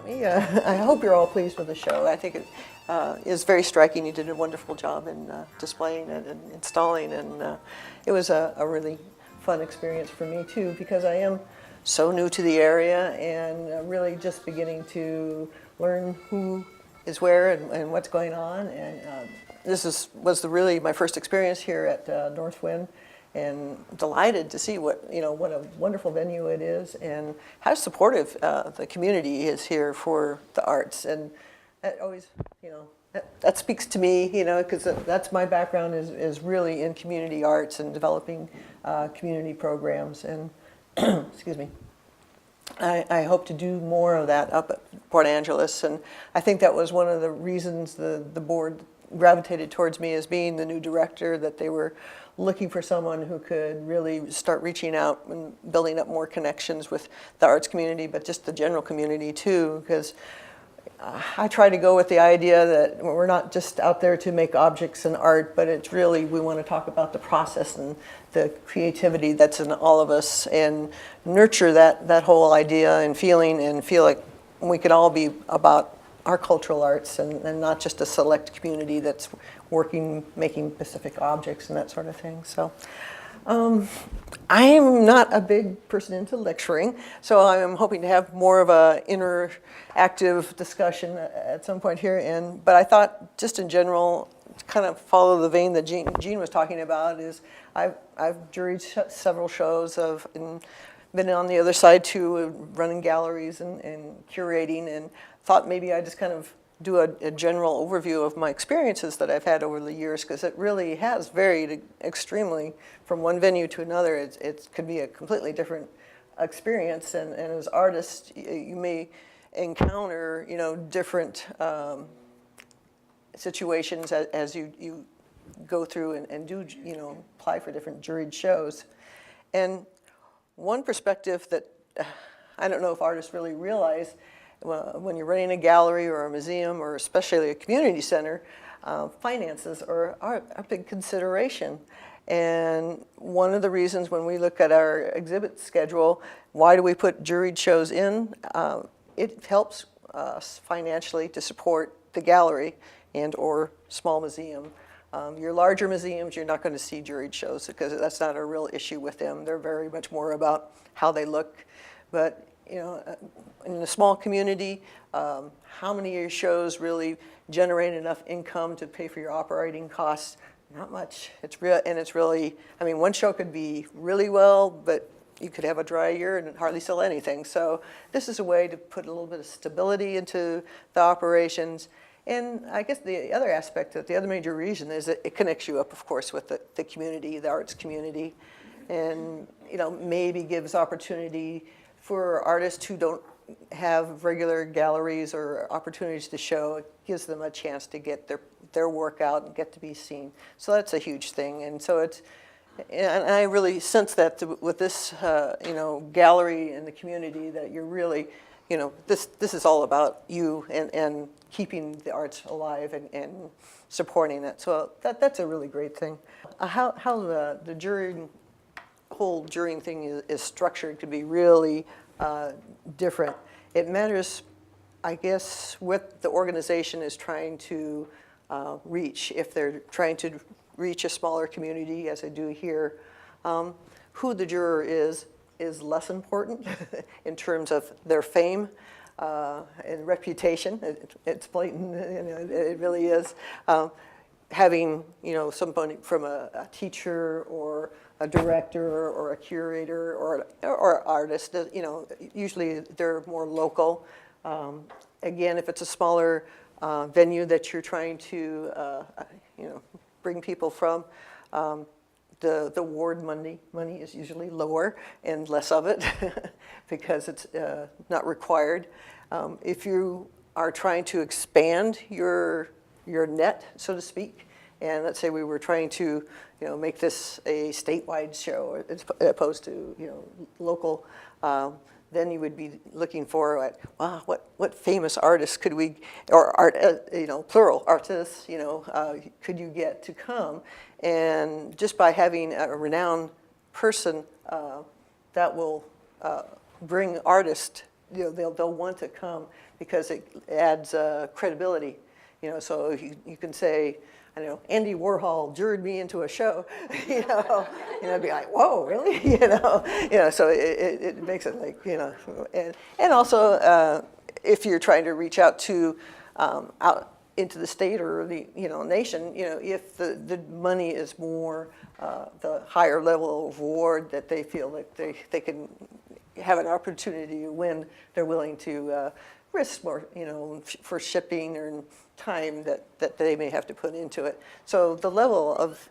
Yeah, I hope you're all pleased with the show. I think it is very striking. You did a wonderful job in displaying it and installing, and it was a really fun experience for me too, because I am so new to the area and really just beginning to learn who is where and what's going on. And was really my first experience here at Northwind, and delighted to see what a wonderful venue it is and how supportive the community is here for the arts. And that always, that speaks to me, because that's my background is really in community arts and developing community programs. And excuse me. I hope to do more of that up at Port Angeles, and I think that was one of the reasons the board gravitated towards me as being the new director, that they were looking for someone who could really start reaching out and building up more connections with the arts community, but just the general community too, because I try to go with the idea that we're not just out there to make objects and art, but it's really, we want to talk about the process and the creativity that's in all of us, and nurture that whole idea and feeling, and feel like we could all be about our cultural arts and not just a select community that's working, making specific objects and that sort of thing. So I'm not a big person into lecturing, so I'm hoping to have more of a interactive discussion at some point here. But I thought, just in general, to kind of follow the vein that Jean was talking about, is I've juried several shows and been on the other side too, running galleries and curating, and thought maybe I just kind of do a general overview of my experiences that I've had over the years, because it really has varied extremely from one venue to another. It could be a completely different experience, and as artists, you may encounter different situations as you go through and do apply for different juried shows. And one perspective that I don't know if artists really realize, when you're running a gallery or a museum, or especially a community center, finances are a big consideration. And one of the reasons when we look at our exhibit schedule, why do we put juried shows in? It helps us financially to support the gallery and or small museum. Your larger museums, you're not going to see juried shows, because that's not a real issue with them. They're very much more about how they look. But in a small community, how many of your shows really generate enough income to pay for your operating costs? Not much. It's really, I mean, one show could be really well, but you could have a dry year and hardly sell anything. So this is a way to put a little bit of stability into the operations. And I guess the other aspect, the other major reason, is that it connects you up, of course, with the community, the arts community, and maybe gives opportunity for artists who don't have regular galleries or opportunities to show. It gives them a chance to get their work out and get to be seen. So that's a huge thing. And so and I really sense that with this, gallery in the community, that you're really, this is all about you and keeping the arts alive and supporting it. So that's a really great thing. How the whole jurying thing is structured could be really different. It matters, I guess, what the organization is trying to reach. If they're trying to reach a smaller community, as I do here, who the juror is less important in terms of their fame and reputation. It's blatant, it really is. Having somebody from a teacher or a director or a curator or artist, usually they're more local. Again, if it's a smaller venue that you're trying to bring people from, the award money is usually lower and less of it because it's not required. If you are trying to expand your net, so to speak, and let's say we were trying to make this a statewide show as opposed to local, then you would be looking for wow, what famous artists could we, or art, plural artists, could you get to come? And just by having a renowned person, that will bring artists they'll want to come because it adds credibility. So you can say, I know, Andy Warhol juried me into a show, it'd be like, whoa, really? So it makes it like, and also if you're trying to reach out to out into the state or the nation, if the money is more the higher level of award that they feel like they can have an opportunity to win, they're willing to risk more, for shipping or time that they may have to put into it. So the level of,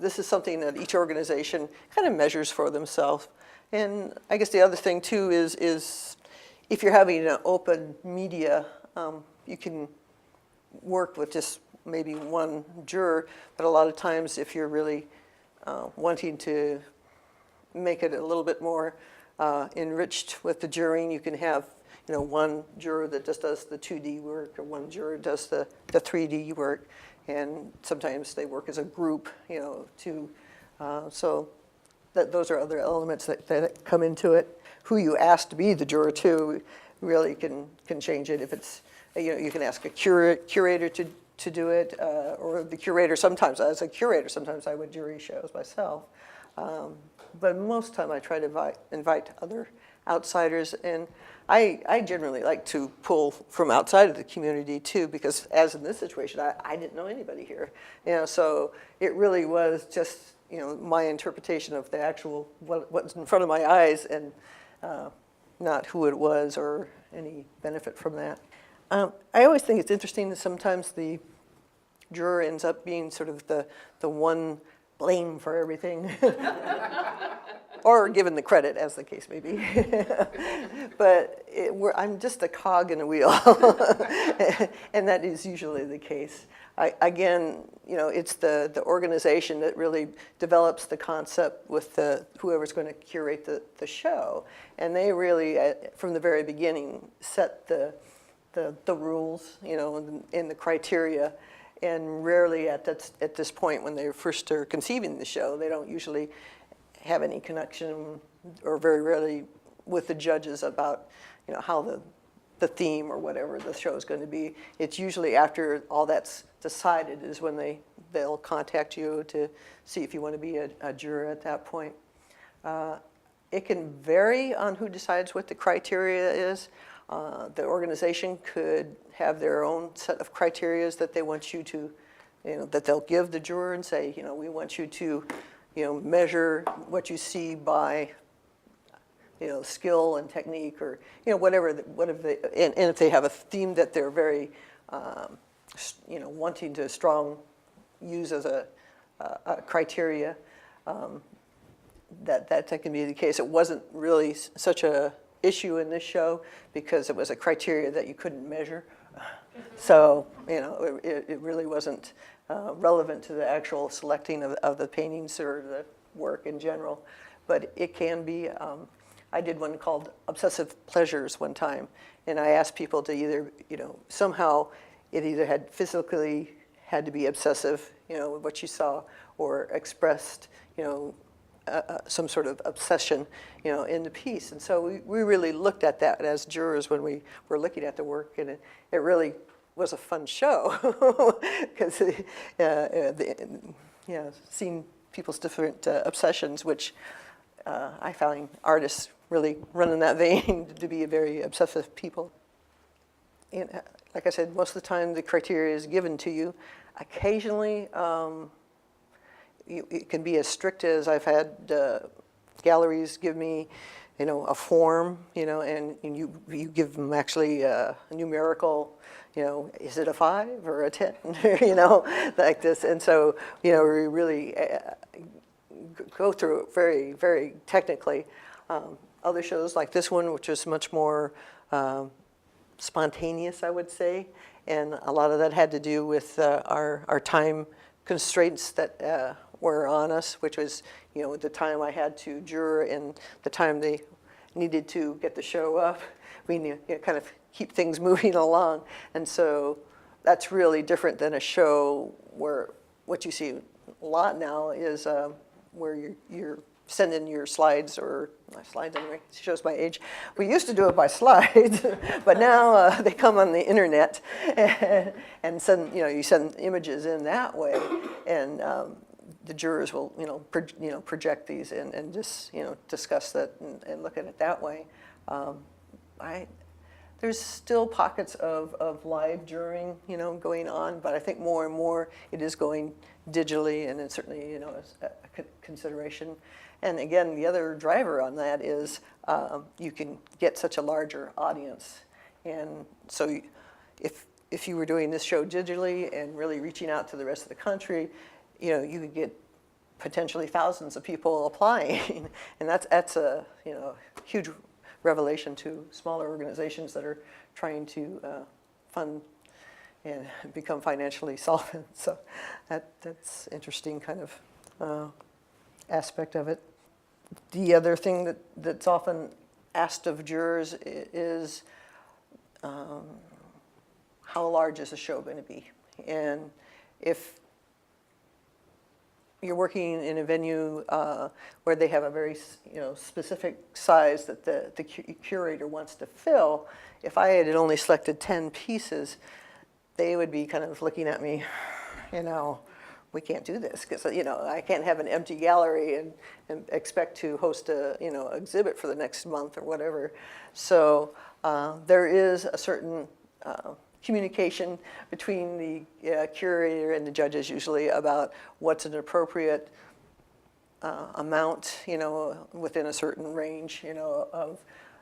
this is something that each organization kind of measures for themselves. And I guess the other thing too is if you're having an open media, you can work with just maybe one juror, but a lot of times if you're really wanting to make it a little bit more enriched with the jurying, you can have one juror that just does the 2D work, or one juror does the 3D work, and sometimes they work as a group, so those are other elements that come into it. Who you ask to be the juror too really can change it. If it's, you can ask a curator to do it, or the curator sometimes. As a curator, sometimes I would jury shows myself. But most of the time I try to invite other outsiders, and I generally like to pull from outside of the community too, because as in this situation, I didn't know anybody here, so it really was just my interpretation of the actual what's in front of my eyes, and not who it was or any benefit from that. I always think it's interesting that sometimes the juror ends up being sort of the one blame for everything. Or given the credit, as the case may be. But I'm just a cog in a wheel, and that is usually the case. Again, it's the organization that really develops the concept with whoever's going to curate the show, and they really, from the very beginning, set the rules, and the criteria. And rarely at this point, when they first are conceiving the show, they don't usually have any connection, or very rarely, with the judges about how the theme or whatever the show is going to be. It's usually after all that's decided is when they'll contact you to see if you want to be a juror at that point. It can vary on who decides what the criteria is. The organization could have their own set of criteria that they want you to, that they'll give the juror and say, we want you to measure what you see by, skill and technique, or, whatever, and if they have a theme that they're very, wanting to use as a criteria, that can be the case. It wasn't really such a issue in this show because it was a criteria that you couldn't measure. So, it really wasn't relevant to the actual selecting of the paintings or the work in general. But it can be. I did one called Obsessive Pleasures one time, and I asked people to either, somehow it either had physically had to be obsessive, what you saw, or expressed, some sort of obsession, in the piece. And so we really looked at that as jurors when we were looking at the work, and it really was a fun show because seeing people's different obsessions, which I found artists really run in that vein to be a very obsessive people. And like I said, most of the time the criteria is given to you. Occasionally, it can be as strict as I've had galleries give me, a form, and you give them actually a numerical, is it a 5 or a 10, like this. And so, we really go through it very, very technically. Other shows like this one, which is much more spontaneous, I would say, and a lot of that had to do with our time constraints that were on us, which was, the time I had to juror and the time they needed to get the show up. We kind of keep things moving along, and so that's really different than a show where what you see a lot now is where you're send in your slides, or my slides anyway, it shows my age. We used to do it by slides, but now they come on the internet and send, you send images in that way, and the jurors will, project these and just, discuss that and look at it that way. There's still pockets of live juring, going on, but I think more and more it is going digitally, and it's certainly, is a consideration. And again, the other driver on that is you can get such a larger audience. And so if you were doing this show digitally and really reaching out to the rest of the country, you could get potentially thousands of people applying. And that's a, huge revelation to smaller organizations that are trying to fund and become financially solvent. So that's interesting kind of aspect of it. The other thing that's often asked of jurors is how large is the show going to be? And if you're working in a venue where they have a very specific size that the curator wants to fill, if I had only selected 10 pieces, they would be kind of looking at me, we can't do this because I can't have an empty gallery and expect to host a exhibit for the next month or whatever. So there is a certain communication between the curator and the judges usually about what's an appropriate amount, within a certain range, of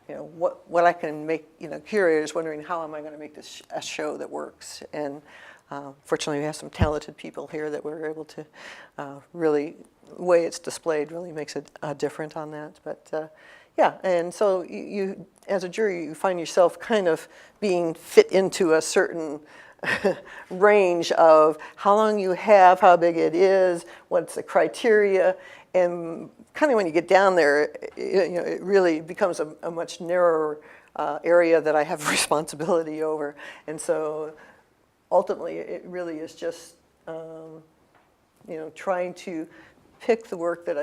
what I can make. Curators wondering, how am I going to make this a show that works? And fortunately, we have some talented people here that we're able to really, the way it's displayed really makes it different on that. But yeah, and so you, as a jury, you find yourself kind of being fit into a certain range of how long you have, how big it is, what's the criteria, and kind of when you get down there, it really becomes a much narrower area that I have responsibility over. And so ultimately, it really is just trying to pick the work that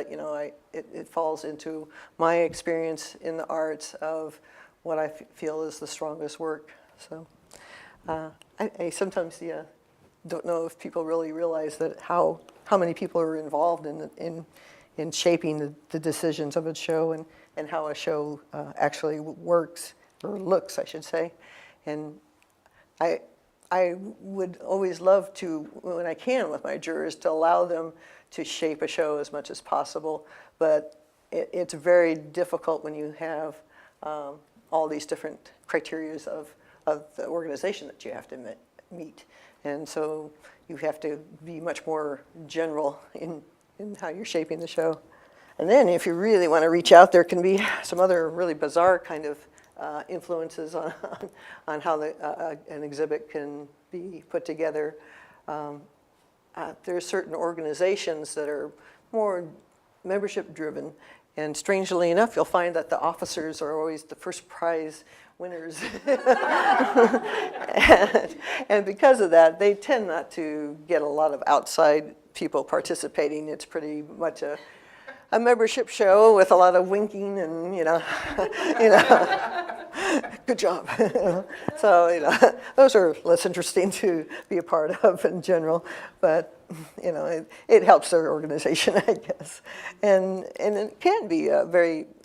it falls into my experience in the arts of what I feel is the strongest work. So I sometimes don't know if people really realize that how many people are involved in shaping the decisions of a show and how a show actually works, or looks, I should say. And I would always love to, when I can with my jurors, to allow them to shape a show as much as possible, but it's very difficult when you have all these different criteria of the organization that you have to meet. And so you have to be much more general in how you're shaping the show. And then if you really want to reach out, there can be some other really bizarre kind of influences on how an exhibit can be put together. There are certain organizations that are more membership driven, and strangely enough, you'll find that the officers are always the first prize winners. and because of that, they tend not to get a lot of outside people participating. It's pretty much a membership show with a lot of winking and good job. So those are less interesting to be a part of in general, but it helps their organization, I guess. And it can be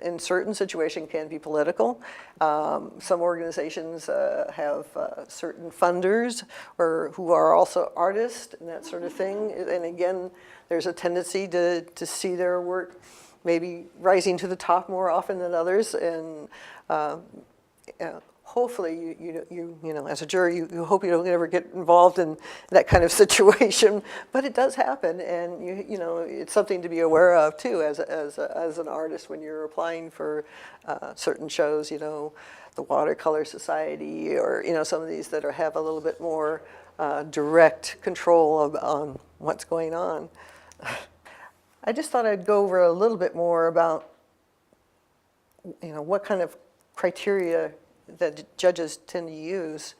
in certain situations, can be political. Some organizations have certain funders who are also artists and that sort of thing. And again, there's a tendency to see their work maybe rising to the top more often than others. And hopefully, you as a juror, you hope you don't ever get involved in that kind of situation, but it does happen, and it's something to be aware of too as an artist when you're applying for certain shows. The Watercolor Society, or some of these that have a little bit more direct control on what's going on. I just thought I'd go over a little bit more about what kind of criteria that judges tend to use.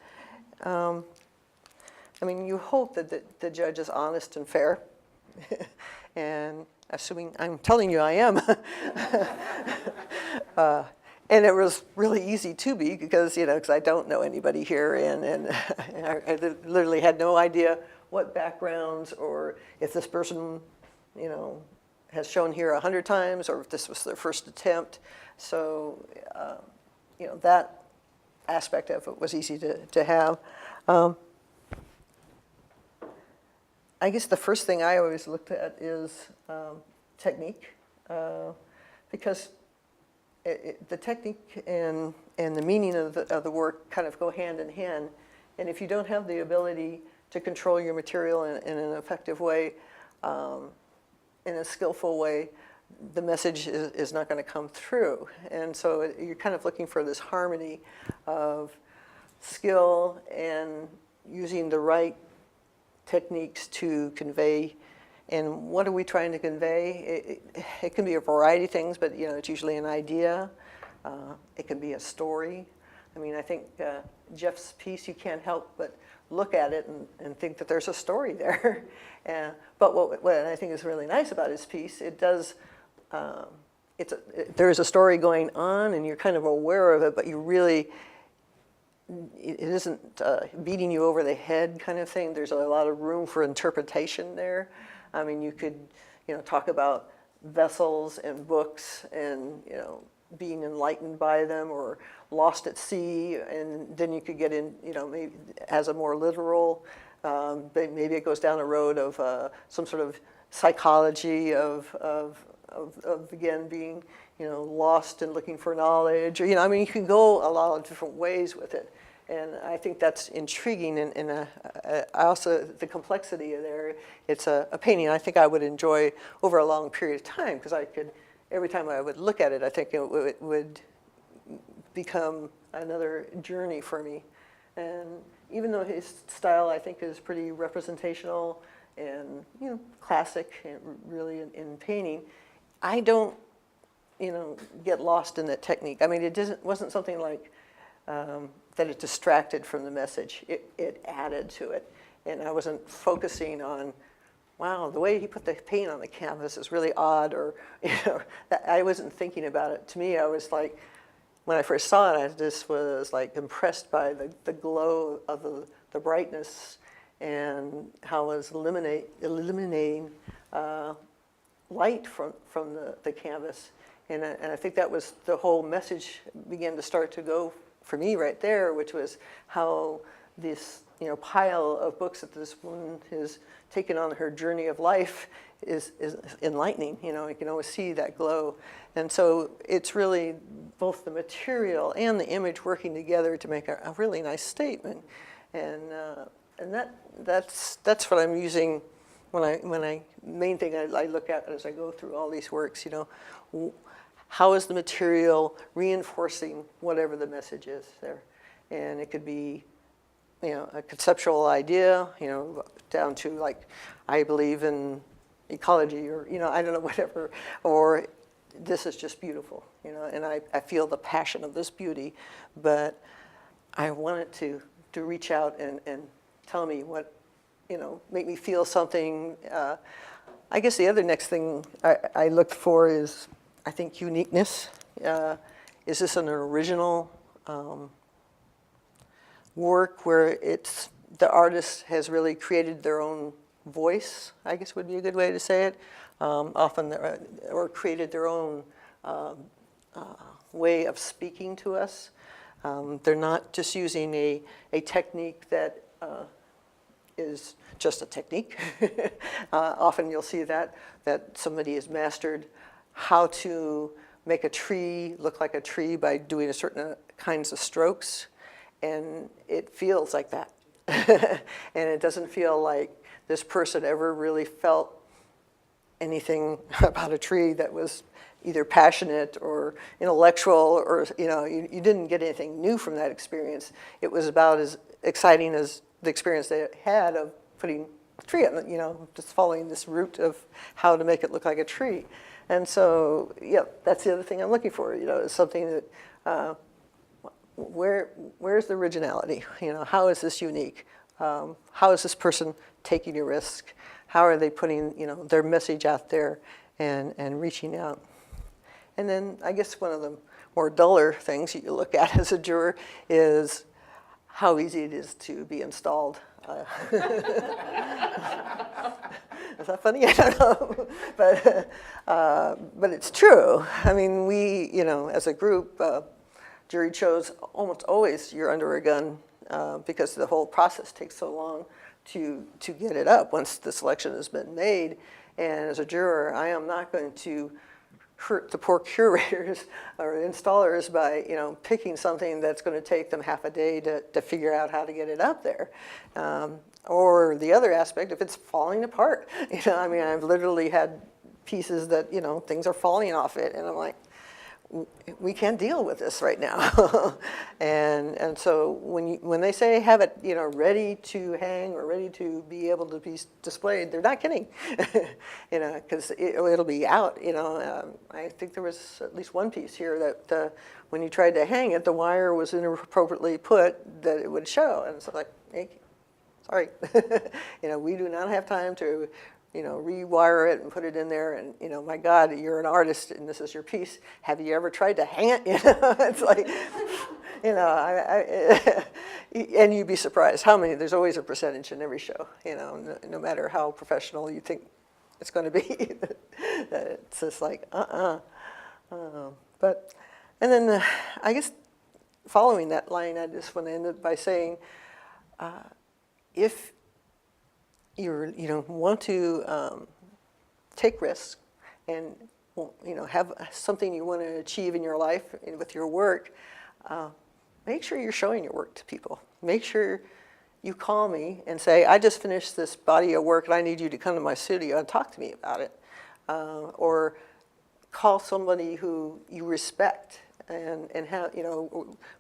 You hope that the judge is honest and fair, and assuming I'm telling you I am. And it was really easy to be because, because I don't know anybody here, and I literally had no idea what backgrounds or if this person, has shown here 100 times or if this was their first attempt. So, that aspect of it was easy to have. I guess the first thing I always looked at is technique, because the technique and the meaning of the work kind of go hand in hand. And if you don't have the ability to control your material in an effective way, in a skillful way, the message is not going to come through. And so you're kind of looking for this harmony of skill and using the right techniques to convey. And what are we trying to convey? It can be a variety of things, but it's usually an idea. It can be a story. I mean, I think Jeff's piece, you can't help but look at it and think that there's a story there. But what I think is really nice about his piece, it does, there is a story going on and you're kind of aware of it, but you really, it isn't beating you over the head kind of thing. There's a lot of room for interpretation there. I mean, you could, talk about vessels and books and, being enlightened by them or lost at sea, and then you could get in, maybe as a more literal, maybe it goes down a road of some sort of psychology of again being, lost and looking for knowledge, or, I mean, you can go a lot of different ways with it. And I think that's intriguing, and I also, the complexity of there, it's a painting I think I would enjoy over a long period of time, because I could, every time I would look at it, I think it would become another journey for me. And even though his style, I think, is pretty representational and, classic and really in painting, I don't, get lost in that technique. I mean, it wasn't something like, that it distracted from the message. It added to it. And I wasn't focusing on, wow, the way he put the paint on the canvas is really odd, or, I wasn't thinking about it. To me, I was like, when I first saw it, I just was like impressed by the glow of the brightness and how it was eliminating light from the canvas. And I think that was the whole message began to start to go for me right there, which was how this pile of books that this woman has taken on her journey of life is enlightening. You can always see that glow. And so it's really both the material and the image working together to make a really nice statement. And that's what I'm using when main thing I look at as I go through all these works. How is the material reinforcing whatever the message is there? And it could be, a conceptual idea, down to like, I believe in ecology, or, I don't know, whatever, or this is just beautiful, and I feel the passion of this beauty, but I want it to reach out and tell me what, make me feel something. I guess the other next thing I look for is, I think, uniqueness. Is this an original work where the artist has really created their own voice, I guess would be a good way to say it, or created their own way of speaking to us. They're not just using a technique that is just a technique. Often you'll see that somebody has mastered how to make a tree look like a tree by doing a certain kinds of strokes, and it feels like that. And it doesn't feel like this person ever really felt anything about a tree that was either passionate or intellectual, or you didn't get anything new from that experience. It was about as exciting as the experience they had of putting a tree on, just following this route of how to make it look like a tree. And so, yeah, that's the other thing I'm looking for, is something that, where's the originality? How is this unique? How is this person taking a risk? how are they putting, their message out there and reaching out. And then I guess one of the more duller things you look at as a juror is how easy it is to be installed. Is that funny? I don't know, but it's true. I mean, we, as a group, jury shows almost always you're under a gun because the whole process takes so long to get it up once the selection has been made. And as a juror, I am not going to hurt the poor curators or installers by picking something that's going to take them half a day to figure out how to get it up there. Or the other aspect, if it's falling apart. I mean, I've literally had pieces that, things are falling off it, and I'm like, we can't deal with this right now. and so when they say have it ready to hang or ready to be able to be displayed, they're not kidding. Because it'll be out. I think there was at least one piece here that when you tried to hang it, the wire was inappropriately put that it would show, and so like, hey, sorry, we do not have time to rewire it and put it in there, and my God, you're an artist and this is your piece. Have you ever tried to hang it? It's like, and you'd be surprised how many. There's always a percentage in every show, no matter how professional you think it's going to be. It's just like, But, and then I guess following that line, I just want to end it by saying, if you want to take risks and have something you want to achieve in your life and with your work, make sure you're showing your work to people. Make sure you call me and say, I just finished this body of work and I need you to come to my studio and talk to me about it. Or call somebody who you respect and have,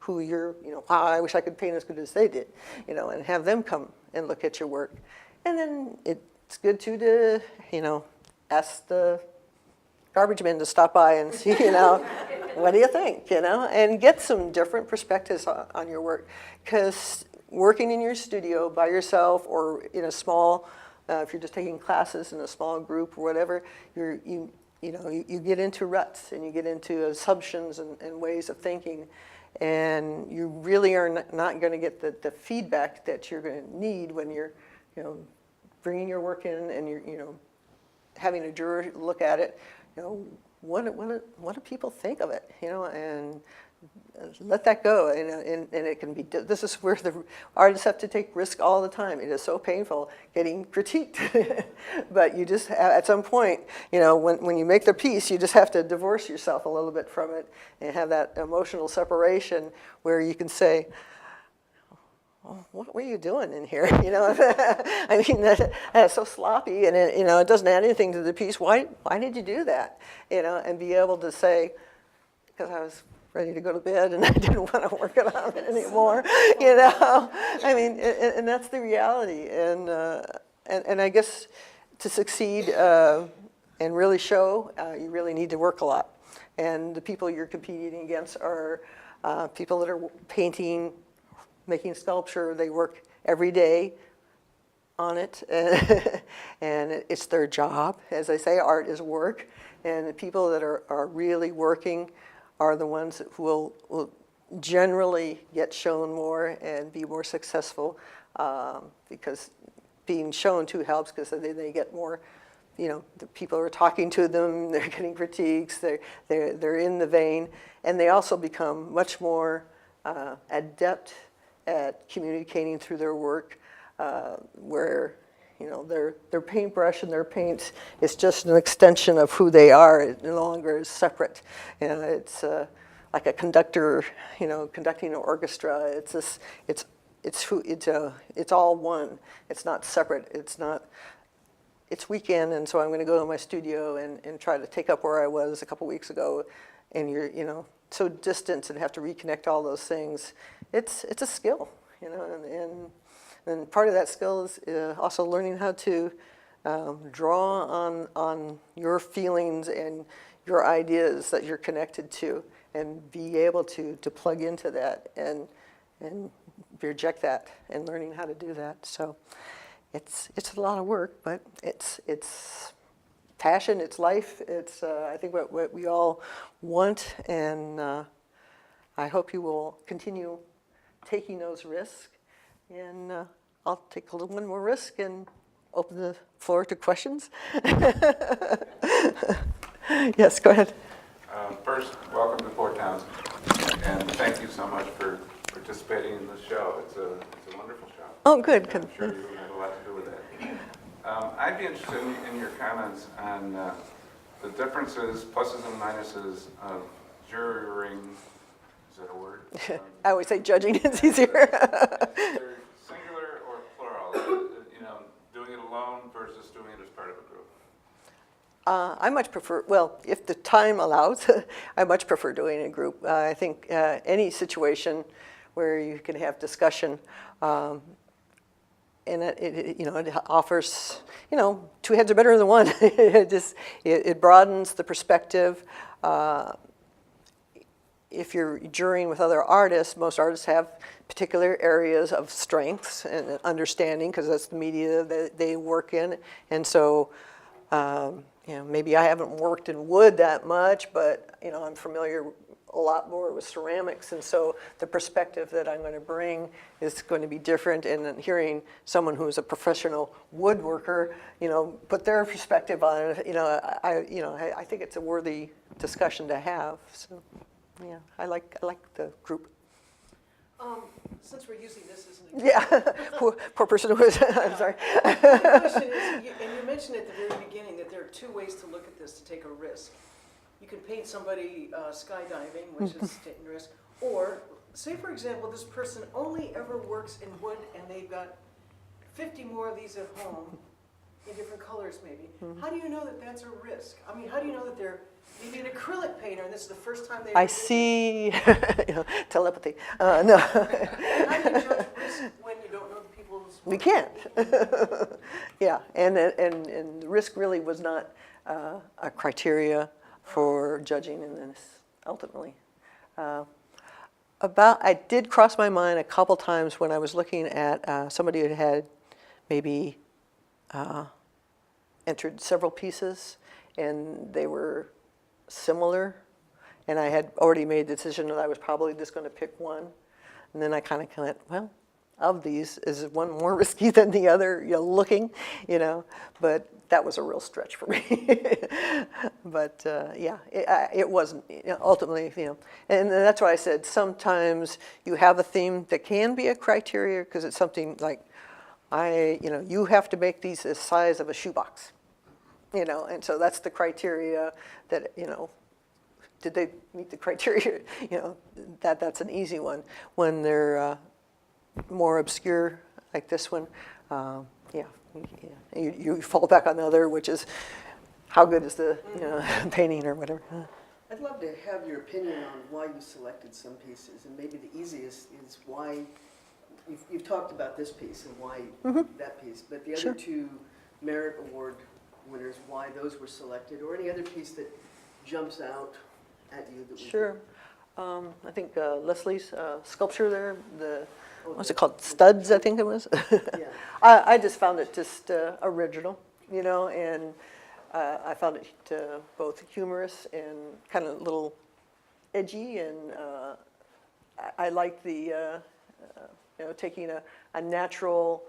who you're, wow, I wish I could paint as good as they did, and have them come and look at your work. And then it's good too to, ask the garbage men to stop by and see, what do you think, and get some different perspectives on your work. Because working in your studio by yourself or in a small, if you're just taking classes in a small group or whatever, you get into ruts and you get into assumptions and ways of thinking, and you really are not going to get the feedback that you're going to need when you're bringing your work in and you're having a juror look at it. What do people think of it? And let that go. And it can be. This is where the artists have to take risk all the time. It is so painful getting critiqued, but you just at some point, when you make the piece, you just have to divorce yourself a little bit from it and have that emotional separation where you can say, oh, what were you doing in here? I mean, that's so sloppy, and it doesn't add anything to the piece. Why did you do that? And be able to say, because I was ready to go to bed and I didn't want to work on it anymore. I mean, and that's the reality. And I guess to succeed and really show, you really need to work a lot. And the people you're competing against are people that are painting, making sculpture. They work every day on it, and it's their job. As I say, art is work, and the people that are really working are the ones who will generally get shown more and be more successful, because being shown too helps, because they get more, the people are talking to them, they're getting critiques, they're in the vein, and they also become much more adept at communicating through their work, where their paintbrush and their paint is just an extension of who they are. It no longer is separate. It's like a conductor, conducting an orchestra. It's all one. It's not separate. It's weekend, and so I'm going to go to my studio and try to take up where I was a couple weeks ago, and you're so distant and have to reconnect all those things. It's a skill, and part of that skill is also learning how to draw on your feelings and your ideas that you're connected to, and be able to plug into that and reject that, and learning how to do that. So it's a lot of work, but it's passion, it's life, it's I think what we all want, and I hope you will continue taking those risks. And I'll take one more risk and open the floor to questions. Yes, go ahead. First, welcome to Port Townsend, and thank you so much for participating in this show. It's a wonderful show. Oh, good. I'm sure you had a lot to do with that. I'd be interested in your comments on the differences, pluses and minuses of juroring. Is that a word? I always say judging is easier. Either singular or plural. Doing it alone versus doing it as part of a group. I much prefer, well, if the time allows, I much prefer doing it in a group. I think any situation where you can have discussion, and it offers, two heads are better than one. it broadens the perspective. If you're jurying with other artists, most artists have particular areas of strengths and understanding because that's the media that they work in. And so, maybe I haven't worked in wood that much, but, I'm familiar a lot more with ceramics. And so the perspective that I'm going to bring is going to be different. And then hearing someone who's a professional woodworker, put their perspective on it, I think it's a worthy discussion to have. So. Yeah, I like the group. Since we're using this as an example. Yeah, poor person who was, I'm sorry. My question is, and you mentioned at the very beginning that there are two ways to look at this to take a risk. You can paint somebody skydiving, which is taking a risk, or say, for example, this person only ever works in wood and they've got 50 more of these at home in different colors maybe. How do you know that that's a risk? I mean, how do you know that they're maybe an acrylic painter and this is the first time they I see, telepathy. No. How do you judge risk when you don't know the people's... We can't. Yeah, and the risk really was not a criteria for judging in this, ultimately. I did cross my mind a couple times when I was looking at somebody who had maybe entered several pieces, and they were similar, and I had already made the decision that I was probably just going to pick one, and then I kind of went, well, of these, is one more risky than the other? Looking, but that was a real stretch for me. But yeah, it wasn't ultimately, and that's why I said sometimes you have a theme that can be a criteria because it's something like you have to make these the size of a shoebox. And so that's the criteria that, did they meet the criteria? That's an easy one. When they're more obscure, like this one, you fall back on the other, which is how good is the painting or whatever. I'd love to have your opinion on why you selected some pieces, and maybe the easiest is why, you've talked about this piece and why that piece, but the other two Merit Award winners, why those were selected, or any other piece that jumps out at you that Sure. I think Leslie's sculpture there, what's it called? Studs, I think it was. Yeah. I just found it just original, and I found it both humorous and kind of a little edgy, and I like the, taking a natural,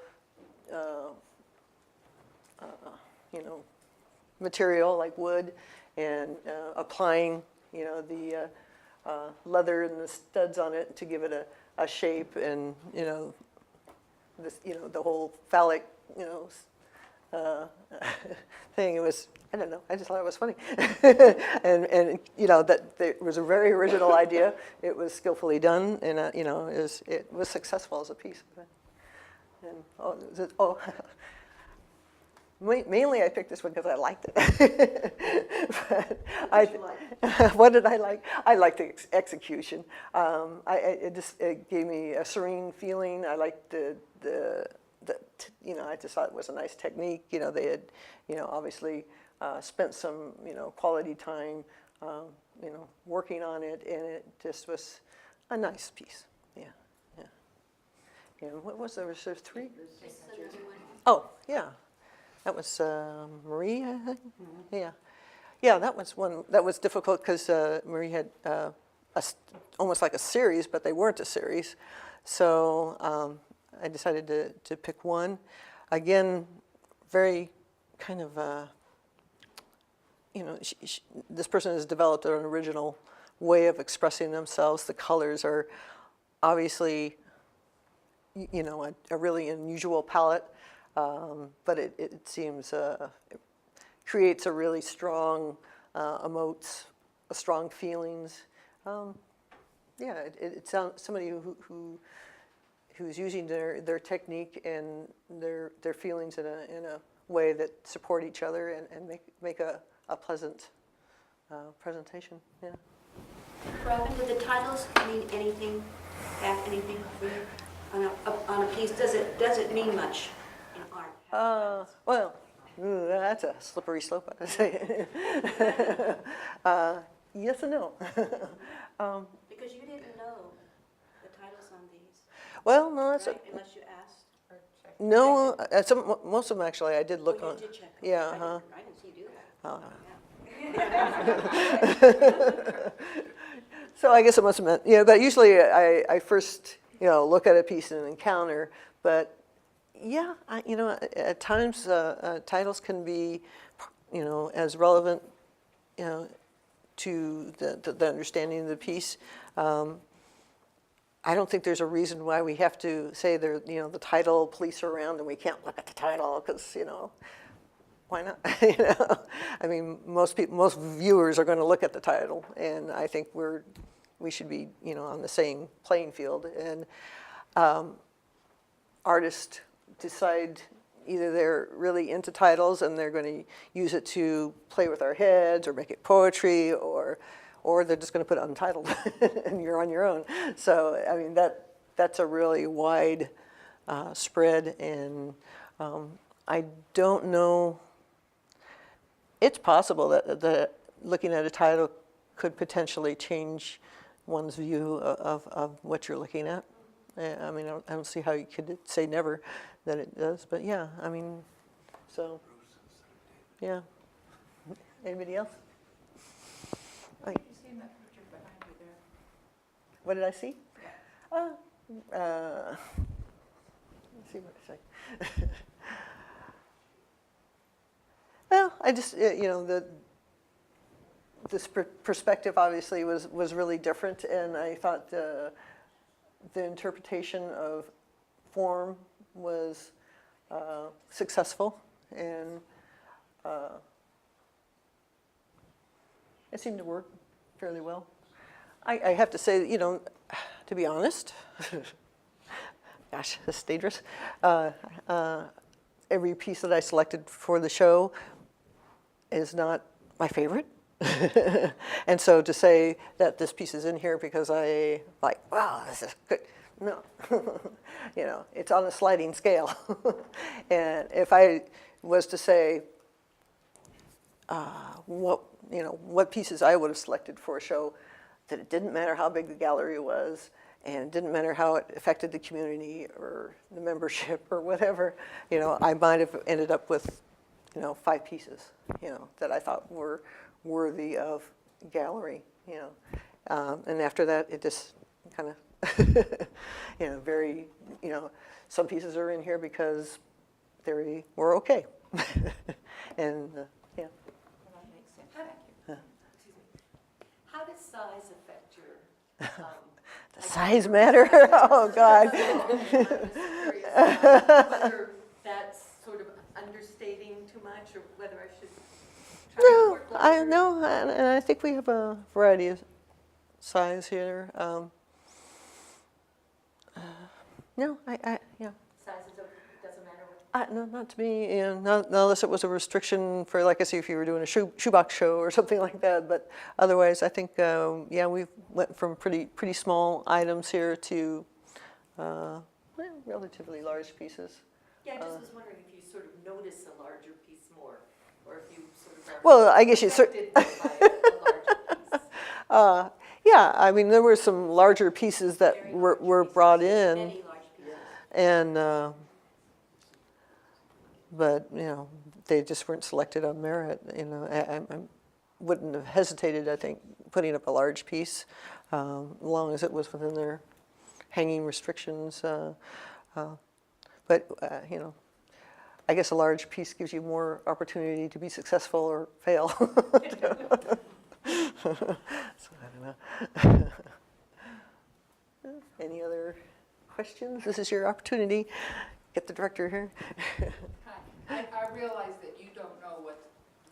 material like wood and applying, the leather and the studs on it to give it a shape, and this, the whole phallic, thing. It was, I don't know, I just thought it was funny, and that it was a very original idea. It was skillfully done, and it was successful as a piece. And mainly I picked this one because I liked it. What did I like? I liked the execution. It gave me a serene feeling. I liked I just thought it was a nice technique. They had, obviously spent some, quality time, working on it, and it just was a nice piece. Yeah. And what was there? Was there three? Oh, yeah. That was Marie, I think? Yeah. Yeah, that was one that was difficult because Marie had almost like a series, but they weren't a series. So I decided to pick one. Again, very kind of, you know, this person has developed an original way of expressing themselves. The colors are obviously, you know, a really unusual palette, but it seems it creates a really strong emotes, a strong feelings. Yeah, it sounds somebody who's using their technique and their feelings in a way that support each other and make a pleasant presentation. Yeah. Robin, do the titles mean anything? Have anything for you on a piece? Does it mean much in art? Well, that's a slippery slope, I'd say. Yes and no. Because you didn't know the titles on these, Well, no, that's right? Unless you asked or checked. no. Most of them actually, I did look Oh, on. you did check. Yeah. I didn't see you do that. So I guess it must have meant, you know, but usually I first, you know, look at a piece and encounter, but yeah, you know, at times titles can be, you know, as relevant, you know, to the understanding of the piece. I don't think there's a reason why we have to say there, you know, the title, police are around, and we can't look at the title because, you know, why not? You know, I mean, most viewers are going to look at the title, and I think we should be, you know, on the same playing field. And artists decide either they're really into titles and they're going to use it to play with our heads or make it poetry, or they're just going to put it untitled and you're on your own. So I mean that's a really wide spread, and I don't know. It's possible that looking at a title could potentially change one's view of what you're looking at. I mean, I don't see how you could say never that it does, but yeah, I mean, so, yeah. Anybody else? What did you see in that picture behind you there? What did I see? Let's see what I say. Well, I just, you know, this perspective obviously was really different, and I thought the interpretation of form was successful, and it seemed to work fairly well. I have to say, you know, to be honest, gosh, this is dangerous. Every piece that I selected for the show is not my favorite. And so to say that this piece is in here because I like, wow, this is good. No, you know, it's on a sliding scale. And if I was to say what pieces I would have selected for a show, that it didn't matter how big the gallery was, and it didn't matter how it affected the community or the membership or whatever, you know, I might have ended up with, you know, 5 pieces, you know, that I thought were worthy of gallery, you know. And after that, it just kind of, you know, very, you know, some pieces are in here because they were okay. And, yeah. Well, that makes sense. Thank you. Excuse me. How does size affect your? The size matter? Oh, God. I'm just curious about whether that's sort of understating too much, or whether I should try to No, work larger. no, and I think we have a variety of size here. No, yeah. Size doesn't matter. No, not to me. You know, not unless it was a restriction for, like I say, if you were doing a shoebox show or something like that. But otherwise, I think, yeah, we went from pretty small items here to relatively large pieces. Yeah, I just was wondering if you sort of notice a larger piece more, or if you sort of are Well, I guess you affected by a larger piece. yeah, I mean, there were some larger pieces that Very were large pieces, brought in. Many large pieces. And but they just weren't selected on merit. I wouldn't have hesitated, I think, putting up a large piece, as long as it was within their hanging restrictions. But I guess a large piece gives you more opportunity to be successful or fail. So I don't know. Any other questions? This is your opportunity. Get the director here. Hi. I realize that you don't know what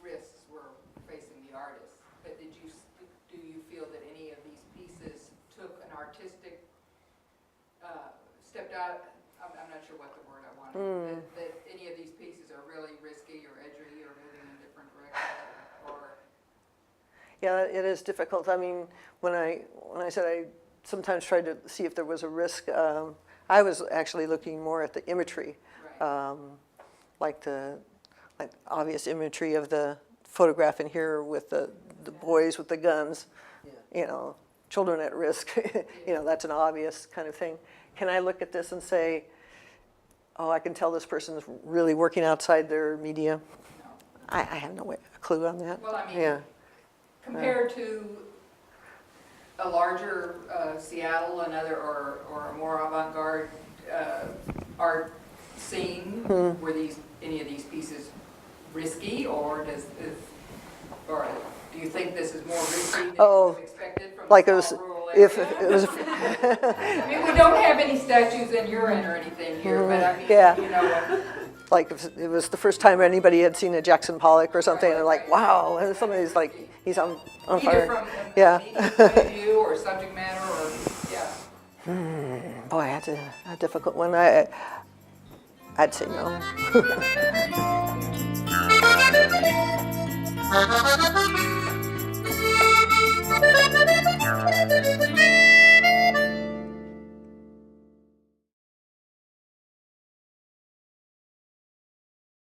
risks were facing the artists, but do you feel that any of these pieces took an artistic, stepped out, I'm not sure what the word I wanted, that any of these pieces are really risky or edgy or moving in different directions, or? Yeah, it is difficult. I mean, when I said I sometimes tried to see if there was a risk, I was actually looking more at the imagery, Right. like obvious imagery of the photograph in here with the boys with the guns, Yeah. Children at risk. That's an obvious kind of thing. Can I look at this and say, oh, I can tell this person's really working outside their media? No. I have no clue on that. Well, I mean, Yeah. compared to a larger Seattle, or a more avant-garde art scene, were any of these pieces risky, or do you think this is more risky than was expected from like a small rural area? if it was. I mean, we don't have any statues in urine or anything here, but I mean, Yeah. Like if it was the first time anybody had seen a Jackson Pollock or something, and like, wow, and somebody's like, he's on either fire. from Yeah. a media point of view or subject matter, or, yeah. Boy, that's a difficult one. I'd say no.